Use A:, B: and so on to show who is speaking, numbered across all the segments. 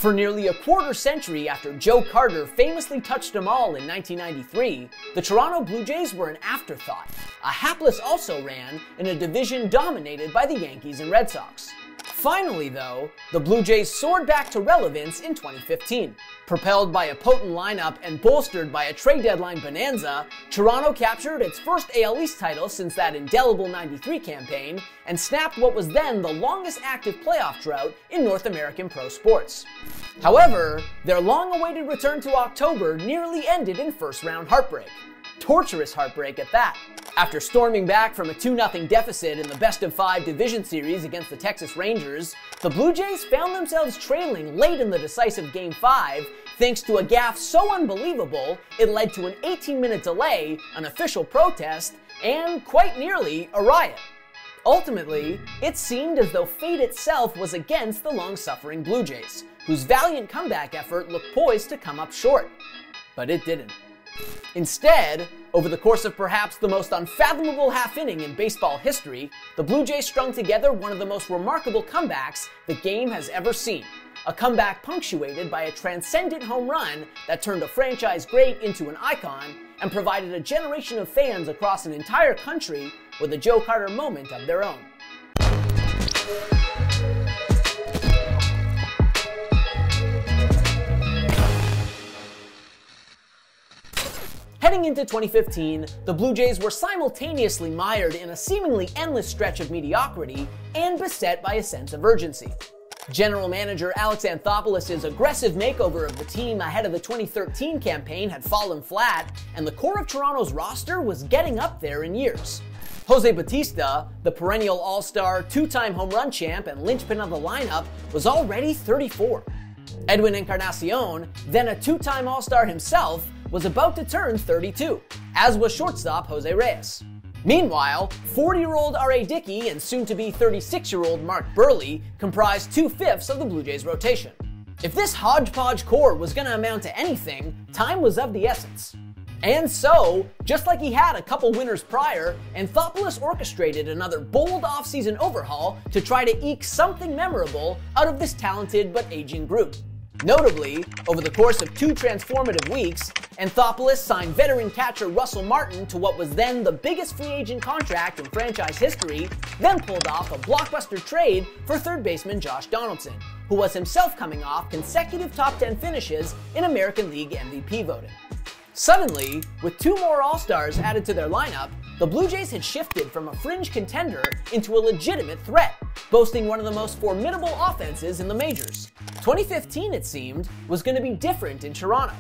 A: For nearly a quarter century after Joe Carter famously touched them all in 1993, the Toronto Blue Jays were an afterthought, a hapless also-ran in a division dominated by the Yankees and Red Sox. Finally, though, the Blue Jays soared back to relevance in 2015. Propelled by a potent lineup and bolstered by a trade deadline bonanza, Toronto captured its first AL East title since that indelible '93 campaign and snapped what was then the longest active playoff drought in North American pro sports. However, their long-awaited return to October nearly ended in first-round heartbreak. Torturous heartbreak at that. After storming back from a 2-0 deficit in the best-of-5 division series against the Texas Rangers, the Blue Jays found themselves trailing late in the decisive Game 5 thanks to a gaffe so unbelievable it led to an 18-minute delay, an official protest, and quite nearly a riot. Ultimately, it seemed as though fate itself was against the long-suffering Blue Jays, whose valiant comeback effort looked poised to come up short. But it didn't. Instead, over the course of perhaps the most unfathomable half-inning in baseball history, the Blue Jays strung together one of the most remarkable comebacks the game has ever seen. A comeback punctuated by a transcendent home run that turned a franchise great into an icon and provided a generation of fans across an entire country with a Joe Carter moment of their own. Heading into 2015, the Blue Jays were simultaneously mired in a seemingly endless stretch of mediocrity and beset by a sense of urgency. General manager Alex Anthopoulos' aggressive makeover of the team ahead of the 2013 campaign had fallen flat, and the core of Toronto's roster was getting up there in years. Jose Bautista, the perennial all-star, two-time home run champ and linchpin of the lineup, was already 34. Edwin Encarnacion, then a two-time all-star himself, was about to turn 32, as was shortstop Jose Reyes. Meanwhile, 40-year-old R.A. Dickey and soon-to-be 36-year-old Mark Burley comprised 2/5 of the Blue Jays' rotation. If this hodgepodge core was going to amount to anything, time was of the essence. And so, just like he had a couple winters prior, Anthopoulos orchestrated another bold offseason overhaul to try to eke something memorable out of this talented but aging group. Notably, over the course of 2 transformative weeks, Anthopoulos signed veteran catcher Russell Martin to what was then the biggest free agent contract in franchise history, then pulled off a blockbuster trade for third baseman Josh Donaldson, who was himself coming off consecutive top 10 finishes in American League MVP voting. Suddenly, with 2 more All-Stars added to their lineup, the Blue Jays had shifted from a fringe contender into a legitimate threat, boasting one of the most formidable offenses in the majors. 2015, it seemed, was going to be different in Toronto.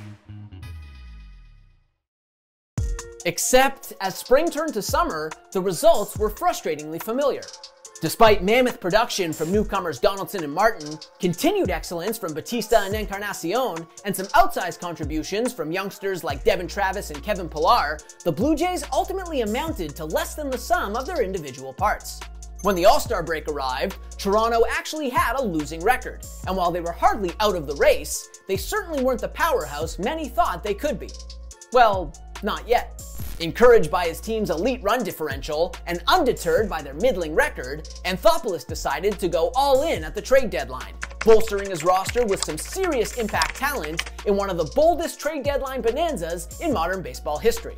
A: Except, as spring turned to summer, the results were frustratingly familiar. Despite mammoth production from newcomers Donaldson and Martin, continued excellence from Bautista and Encarnacion, and some outsized contributions from youngsters like Devin Travis and Kevin Pillar, the Blue Jays ultimately amounted to less than the sum of their individual parts. When the All-Star break arrived, Toronto actually had a losing record, and while they were hardly out of the race, they certainly weren't the powerhouse many thought they could be. Well, not yet. Encouraged by his team's elite run differential and undeterred by their middling record, Anthopoulos decided to go all in at the trade deadline, bolstering his roster with some serious impact talent in one of the boldest trade deadline bonanzas in modern baseball history.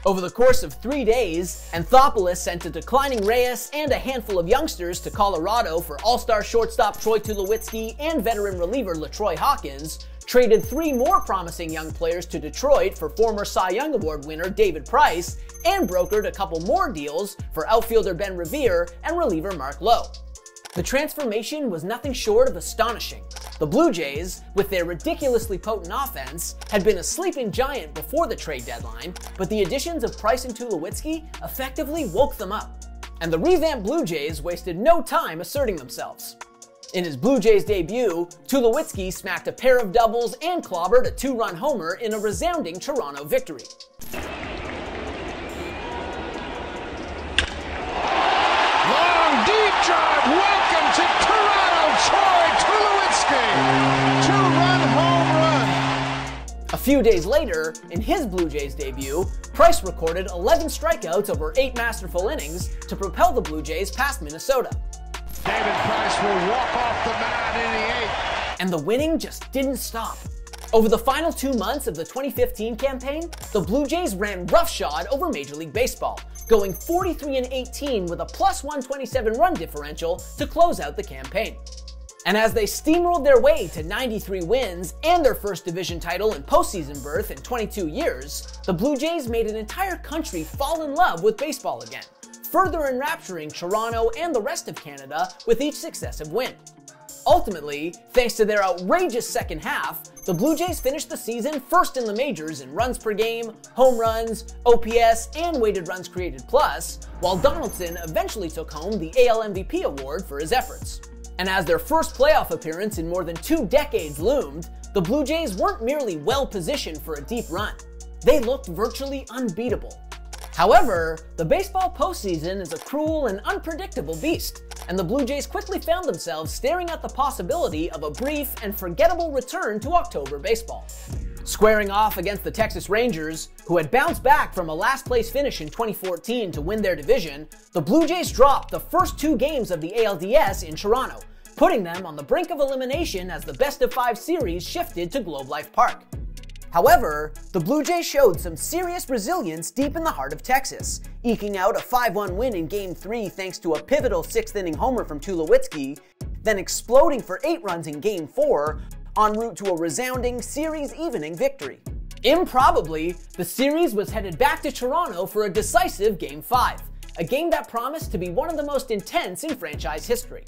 A: Over the course of 3 days, Anthopoulos sent a declining Reyes and a handful of youngsters to Colorado for all-star shortstop Troy Tulowitzki and veteran reliever LaTroy Hawkins, traded 3 more promising young players to Detroit for former Cy Young Award winner David Price, and brokered a couple more deals for outfielder Ben Revere and reliever Mark Lowe. The transformation was nothing short of astonishing. The Blue Jays, with their ridiculously potent offense, had been a sleeping giant before the trade deadline, but the additions of Price and Tulowitzki effectively woke them up. And the revamped Blue Jays wasted no time asserting themselves. In his Blue Jays debut, Tulowitzki smacked a pair of doubles and clobbered a 2-run homer in a resounding Toronto victory.
B: Long deep drive, welcome to Toronto, Troy Tulowitzki, 2-run home run.
A: A few days later, in his Blue Jays debut, Price recorded 11 strikeouts over 8 masterful innings to propel the Blue Jays past Minnesota.
B: David Price will walk off the mound in the
A: And the winning just didn't stop. Over the final 2 months of the 2015 campaign, the Blue Jays ran roughshod over Major League Baseball, going 43-18 with a plus 127 run differential to close out the campaign. And as they steamrolled their way to 93 wins and their first division title and postseason berth in 22 years, the Blue Jays made an entire country fall in love with baseball again, further enrapturing Toronto and the rest of Canada with each successive win. Ultimately, thanks to their outrageous second half, the Blue Jays finished the season first in the majors in runs per game, home runs, OPS, and weighted runs created plus, while Donaldson eventually took home the AL MVP award for his efforts. And as their first playoff appearance in more than 2 decades loomed, the Blue Jays weren't merely well-positioned for a deep run. They looked virtually unbeatable. However, the baseball postseason is a cruel and unpredictable beast, and the Blue Jays quickly found themselves staring at the possibility of a brief and forgettable return to October baseball. Squaring off against the Texas Rangers, who had bounced back from a last-place finish in 2014 to win their division, the Blue Jays dropped the first 2 games of the ALDS in Toronto, putting them on the brink of elimination as the best-of-5 series shifted to Globe Life Park. However, the Blue Jays showed some serious resilience deep in the heart of Texas, eking out a 5-1 win in Game 3 thanks to a pivotal 6th-inning homer from Tulowitzki, then exploding for 8 runs in Game 4, en route to a resounding series-evening victory. Improbably, the series was headed back to Toronto for a decisive Game 5, a game that promised to be one of the most intense in franchise history.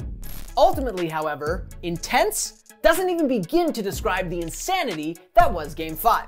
A: Ultimately, however, intense doesn't even begin to describe the insanity that was Game 5.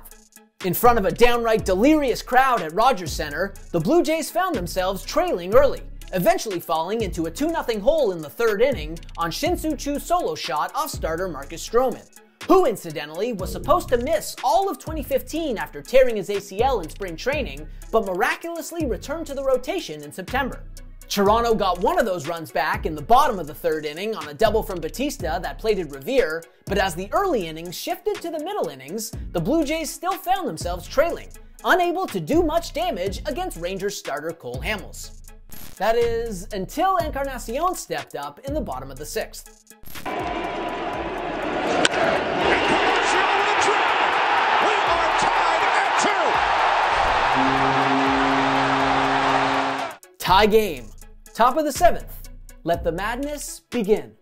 A: In front of a downright delirious crowd at Rogers Center, the Blue Jays found themselves trailing early, eventually falling into a 2-0 hole in the 3rd inning on Shin-Soo Choo's solo shot off starter Marcus Stroman, who incidentally was supposed to miss all of 2015 after tearing his ACL in spring training, but miraculously returned to the rotation in September. Toronto got one of those runs back in the bottom of the 3rd inning on a double from Bautista that plated Revere, but as the early innings shifted to the middle innings, the Blue Jays still found themselves trailing, unable to do much damage against Rangers starter Cole Hamels. That is, until Encarnacion stepped up in the bottom of the 6th. Tie game. Top of the 7th. Let the madness begin.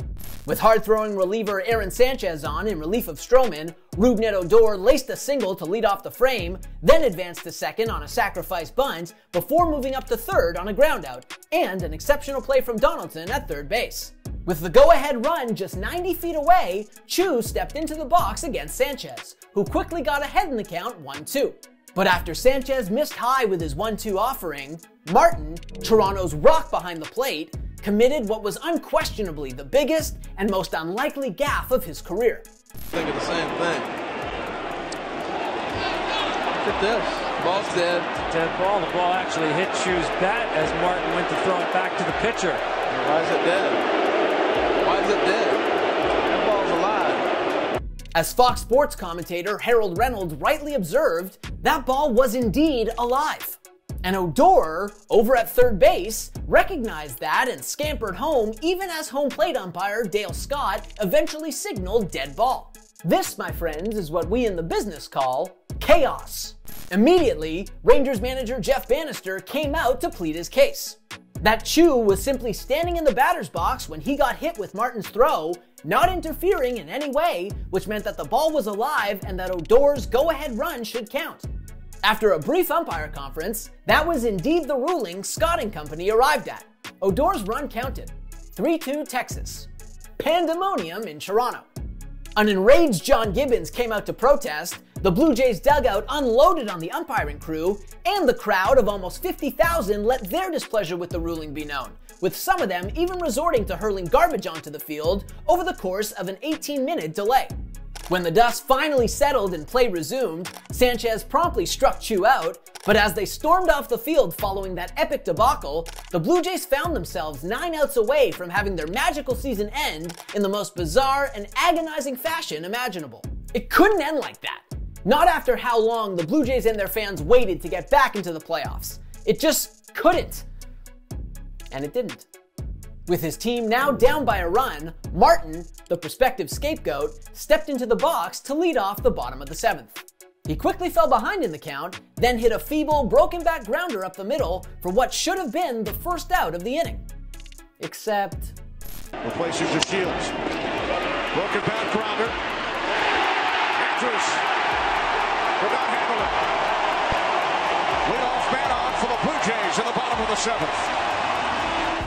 A: With hard-throwing reliever Aaron Sanchez on in relief of Stroman, Rougned Odor laced a single to lead off the frame, then advanced to second on a sacrifice bunt before moving up to third on a groundout, and an exceptional play from Donaldson at third base. With the go-ahead run just 90 feet away, Choo stepped into the box against Sanchez, who quickly got ahead in the count 1-2. But after Sanchez missed high with his 1-2 offering, Martin, Toronto's rock behind the plate, committed what was unquestionably the biggest and most unlikely gaffe of his career.
C: Thinking the same thing. Look at this. Ball's dead.
D: Dead ball. The ball actually hit Choo's bat as Martin went to throw it back to the pitcher.
C: Why is it dead? Why is it dead? That ball's alive.
A: As Fox Sports commentator Harold Reynolds rightly observed, that ball was indeed alive. And Odor, over at third base, recognized that and scampered home even as home plate umpire Dale Scott eventually signaled dead ball. This, my friends, is what we in the business call chaos. Immediately, Rangers manager Jeff Bannister came out to plead his case. That Choo was simply standing in the batter's box when he got hit with Martin's throw, not interfering in any way, which meant that the ball was alive and that Odor's go-ahead run should count. After a brief umpire conference, that was indeed the ruling Scott and company arrived at. Odor's run counted. 3-2 Texas. Pandemonium in Toronto. An enraged John Gibbons came out to protest, the Blue Jays dugout unloaded on the umpiring crew, and the crowd of almost 50,000 let their displeasure with the ruling be known, with some of them even resorting to hurling garbage onto the field over the course of an 18-minute delay. When the dust finally settled and play resumed, Sanchez promptly struck Choo out, but as they stormed off the field following that epic debacle, the Blue Jays found themselves 9 outs away from having their magical season end in the most bizarre and agonizing fashion imaginable. It couldn't end like that. Not after how long the Blue Jays and their fans waited to get back into the playoffs. It just couldn't. And it didn't. With his team now down by a run, Martin, the prospective scapegoat, stepped into the box to lead off the bottom of the 7th. He quickly fell behind in the count, then hit a feeble, broken back grounder up the middle for what should have been the first out of the inning. Except...
B: Replaces the Shields. Broken back grounder. Andrews could not handle it. Leadoff man on for the Blue Jays in the bottom of the 7th.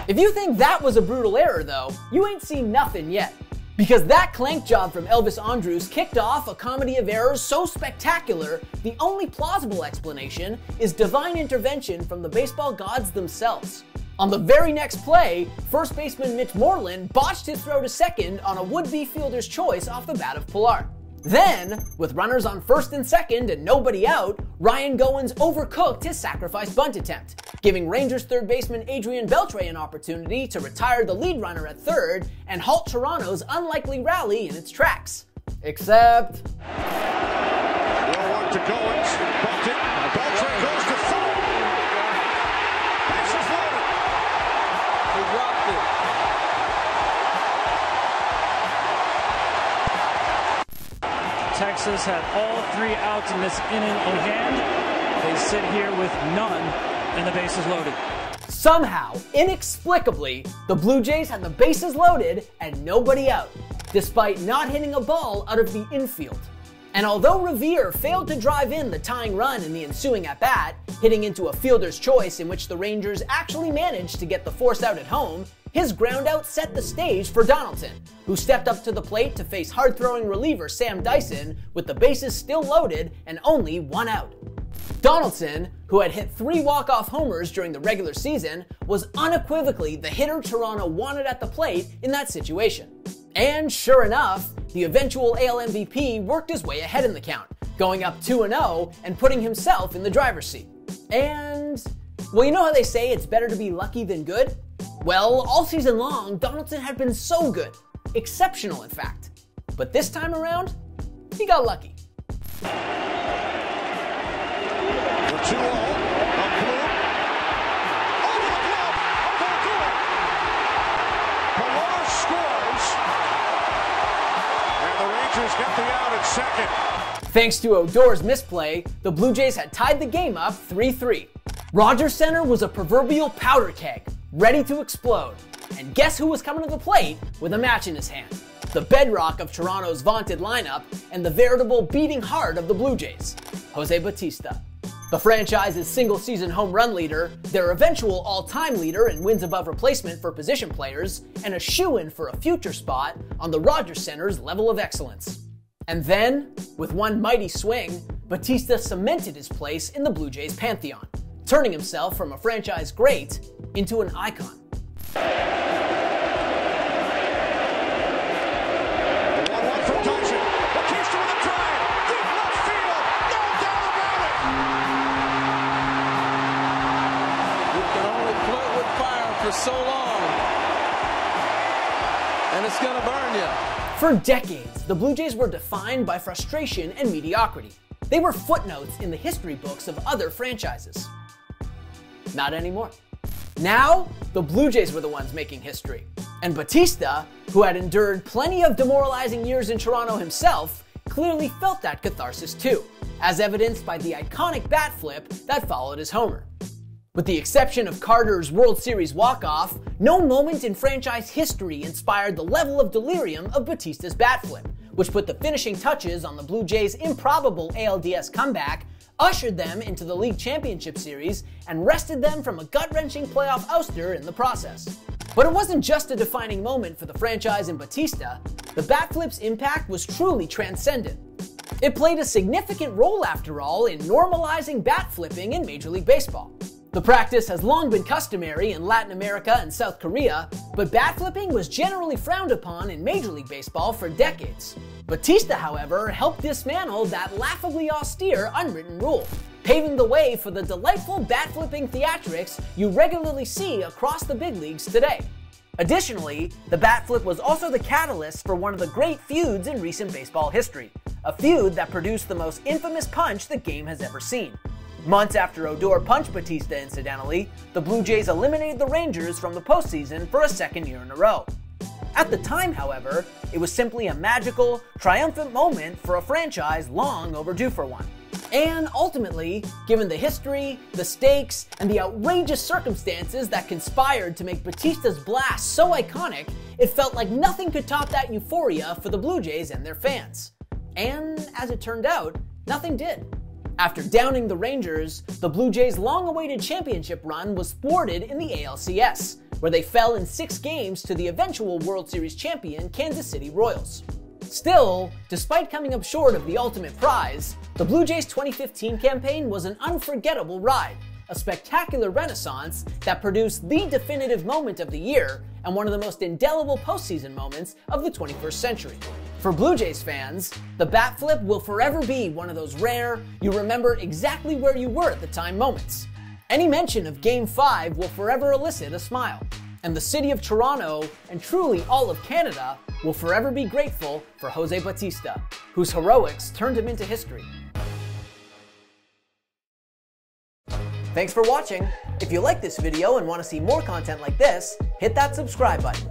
A: If you think that was a brutal error, though, you ain't seen nothing yet. Because that clank job from Elvis Andrus kicked off a comedy of errors so spectacular, the only plausible explanation is divine intervention from the baseball gods themselves. On the very next play, first baseman Mitch Moreland botched his throw to second on a would-be fielder's choice off the bat of Pilar. Then, with runners on first and second and nobody out, Ryan Goins overcooked his sacrifice bunt attempt, giving Rangers third baseman Adrian Beltre an opportunity to retire the lead runner at third and halt Toronto's unlikely rally in its tracks. Except...
B: 1-1 to Goins, bunted, Beltre goes to third. Bases loaded.
C: He dropped it.
D: Texas had all 3 outs in this inning in hand. They sit here with none and the bases loaded.
A: Somehow, inexplicably, the Blue Jays had the bases loaded and nobody out, despite not hitting a ball out of the infield. And although Revere failed to drive in the tying run in the ensuing at-bat, hitting into a fielder's choice in which the Rangers actually managed to get the force out at home, his groundout set the stage for Donaldson, who stepped up to the plate to face hard-throwing reliever Sam Dyson with the bases still loaded and only 1 out. Donaldson, who had hit 3 walk-off homers during the regular season, was unequivocally the hitter Toronto wanted at the plate in that situation. And sure enough, the eventual AL MVP worked his way ahead in the count, going up 2-0 and putting himself in the driver's seat. And, well, you know how they say it's better to be lucky than good? Well, all season long, Donaldson had been so good. Exceptional, in fact. But this time around, he got lucky.
B: The 2-0, a Bloom, over the glove, Bautista. Pilar scores, and the Rangers get the out at second.
A: Thanks to Odor's misplay, the Blue Jays had tied the game up 3-3. Rogers Center was a proverbial powder keg, ready to explode. And guess who was coming to the plate with a match in his hand? The bedrock of Toronto's vaunted lineup and the veritable beating heart of the Blue Jays, Jose Bautista. The franchise's single-season home run leader, their eventual all-time leader in wins above replacement for position players, and a shoo-in for a future spot on the Rogers Center's level of excellence. And then, with one mighty swing, Bautista cemented his place in the Blue Jays pantheon, turning himself from a franchise great into an icon.
B: The 1-1 from Dyson. Bautista with a drive. Deep left field. No doubt about it.
C: You can only play with fire for so long. And it's going to burn you.
A: For decades, the Blue Jays were defined by frustration and mediocrity. They were footnotes in the history books of other franchises. Not anymore. Now, the Blue Jays were the ones making history. And Bautista, who had endured plenty of demoralizing years in Toronto himself, clearly felt that catharsis too, as evidenced by the iconic bat flip that followed his homer. With the exception of Carter's World Series walk-off, no moment in franchise history inspired the level of delirium of Bautista's bat flip, which put the finishing touches on the Blue Jays' improbable ALDS comeback, ushered them into the League Championship Series, and wrested them from a gut-wrenching playoff ouster in the process. But it wasn't just a defining moment for the franchise and Bautista. The bat flip's impact was truly transcendent. It played a significant role, after all, in normalizing bat flipping in Major League Baseball. The practice has long been customary in Latin America and South Korea, but bat flipping was generally frowned upon in Major League Baseball for decades. Bautista, however, helped dismantle that laughably austere unwritten rule, paving the way for the delightful bat flipping theatrics you regularly see across the big leagues today. Additionally, the bat flip was also the catalyst for one of the great feuds in recent baseball history, a feud that produced the most infamous punch the game has ever seen. Months after Odor punched Bautista incidentally, the Blue Jays eliminated the Rangers from the postseason for a second year in a row. At the time, however, it was simply a magical, triumphant moment for a franchise long overdue for one. And ultimately, given the history, the stakes, and the outrageous circumstances that conspired to make Bautista's blast so iconic, it felt like nothing could top that euphoria for the Blue Jays and their fans. And as it turned out, nothing did. After downing the Rangers, the Blue Jays' long-awaited championship run was thwarted in the ALCS, where they fell in 6 games to the eventual World Series champion Kansas City Royals. Still, despite coming up short of the ultimate prize, the Blue Jays' 2015 campaign was an unforgettable ride, a spectacular renaissance that produced the definitive moment of the year and one of the most indelible postseason moments of the 21st century. For Blue Jays fans, the bat flip will forever be one of those rare, you remember exactly where you were at the time moments. Any mention of Game 5 will forever elicit a smile. And the city of Toronto, and truly all of Canada, will forever be grateful for Jose Bautista, whose heroics turned him into history. Thanks for watching. If you like this video and want to see more content like this, hit that subscribe button.